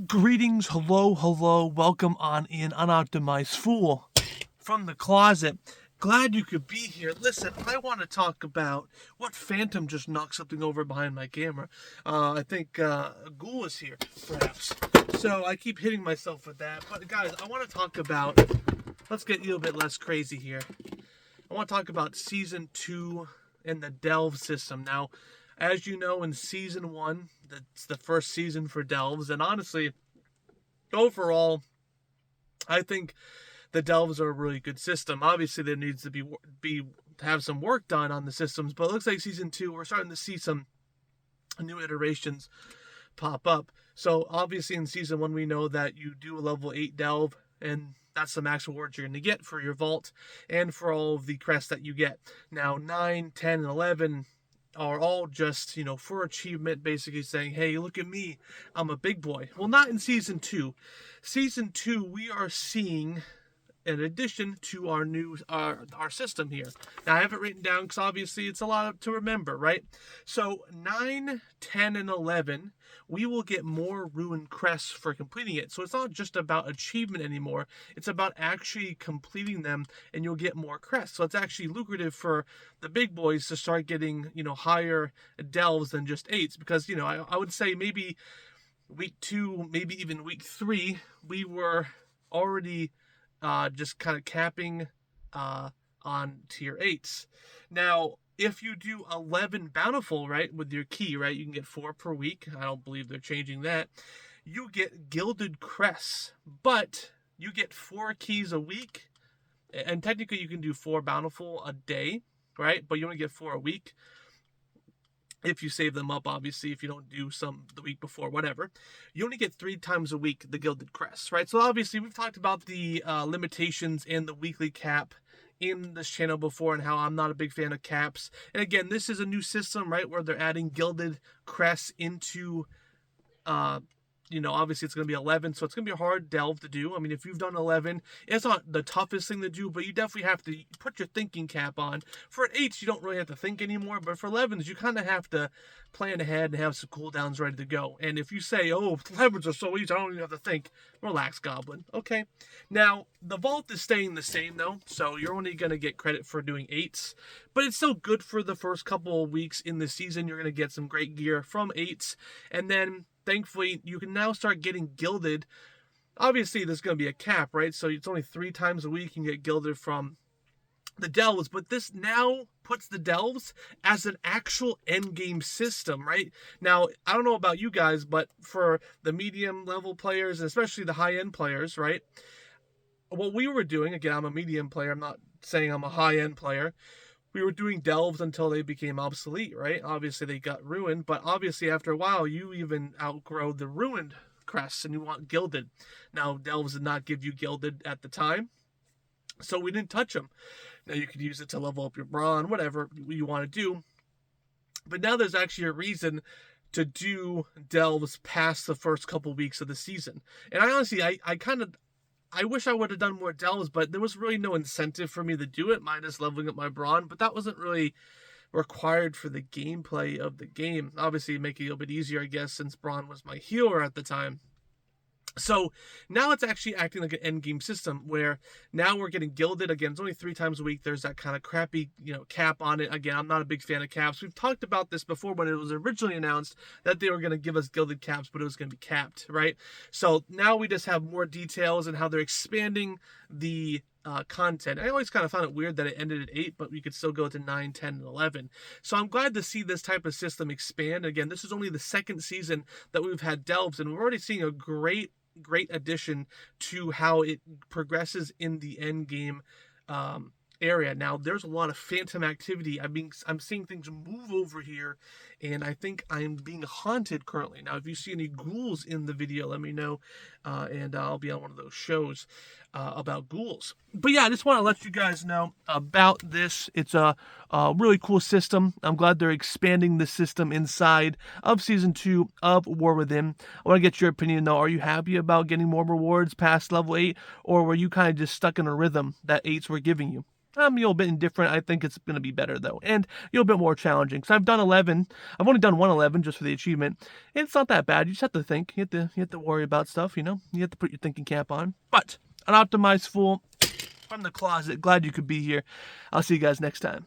Greetings, hello, welcome on in, Unoptimized Fool from the closet. Glad you could be here. Listen, I want to talk about what Phantom just knocked something over behind my camera. I think a ghoul is here, perhaps. So I keep hitting myself with that. But guys, I want to talk about, let's get a little bit less crazy here. I want to talk about Season 2 and the Delve system. Now, as you know, in Season 1, that's the first season for Delves, and honestly, overall, I think the Delves are a really good system. Obviously, there needs to be have some work done on the systems, but it looks like Season 2, we're starting to see some new iterations pop up. So, obviously, in Season 1, we know that you do a level 8 Delve, and that's the max rewards you're going to get for your vault and for all of the crests that you get. Now, 9, 10, and 11 are all just, for achievement, basically saying, hey, look at me, I'm a big boy. Well, not in Season 2. Season 2, we are seeing in addition to our system here. Now, I have it written down because obviously it's a lot to remember, right? So 9, 10, and 11, we will get more ruined crests for completing it. So it's not just about achievement anymore. It's about actually completing them, and you'll get more crests. So it's actually lucrative for the big boys to start getting, higher delves than just 8s, because, I would say maybe week 2, maybe even week 3, we were already just kind of capping on tier 8s. Now, if you do 11 Bountiful, right, with your key, right, you can get 4 per week. I don't believe they're changing that. You get Gilded Crests, but you get 4 keys a week. And technically, you can do 4 Bountiful a day, right? But you only get 4 a week. If you save them up, obviously, if you don't do some the week before, whatever. You only get 3 times a week the Gilded Crests, right? So obviously, we've talked about the limitations and the weekly cap in this channel before and how I'm not a big fan of caps. And again, this is a new system, right, where they're adding Gilded Crests into obviously it's going to be 11, so it's going to be a hard delve to do. I mean, if you've done 11, it's not the toughest thing to do, but you definitely have to put your thinking cap on. For 8s, you don't really have to think anymore, but for 11s, you kind of have to plan ahead and have some cooldowns ready to go. And if you say, oh, 11s are so easy, I don't even have to think, relax, Goblin. Okay. Now, the vault is staying the same, though, so you're only going to get credit for doing 8s, but it's still good for the first couple of weeks in the season. You're going to get some great gear from 8s, and then thankfully, you can now start getting gilded. Obviously, there's going to be a cap, right? So it's only 3 times a week you can get gilded from the delves, but this now puts the delves as an actual endgame system, right? Now, I don't know about you guys, but for the medium level players, and especially the high end players, right? What we were doing, again, I'm a medium player, I'm not saying I'm a high end player. We were doing delves until they became obsolete, right? Obviously, they got ruined, but obviously, after a while, you even outgrow the ruined crests and you want gilded. Now, delves did not give you gilded at the time, so we didn't touch them. Now, you could use it to level up your brawn, whatever you want to do. But now there's actually a reason to do delves past the first couple weeks of the season. And I honestly, I wish I would have done more delves, but there was really no incentive for me to do it, minus leveling up my brawn, but that wasn't really required for the gameplay of the game. Obviously, make it a little bit easier, I guess, since brawn was my healer at the time. So now it's actually acting like an end game system where now we're getting gilded. Again, it's only 3 times a week. There's that kind of crappy, cap on it. Again, I'm not a big fan of caps. We've talked about this before when it was originally announced that they were going to give us gilded caps, but it was going to be capped, right? So now we just have more details and how they're expanding the content. I always kind of found it weird that it ended at 8, but we could still go to 9, 10, and 11. So I'm glad to see this type of system expand. Again, this is only the second season that we've had delves, and we're already seeing a great addition to how it progresses in the end game area. Now, there's a lot of phantom activity. I'm seeing things move over here, and I think I'm being haunted currently. Now, if you see any ghouls in the video, let me know, and I'll be on one of those shows about ghouls. But yeah, I just want to let you guys know about this. It's a really cool system. I'm glad they're expanding the system inside of Season 2 of War Within. I want to get your opinion, though. Are you happy about getting more rewards past level 8, or were you kind of just stuck in a rhythm that 8s were giving you? I'm a little bit indifferent. I think it's going to be better, though, and a little bit more challenging. Because I've done 11. I've only done 111 just for the achievement. It's not that bad. You just have to think. You have to worry about stuff, you know? You have to put your thinking cap on. But, Unoptimized Fool, from the closet. Glad you could be here. I'll see you guys next time.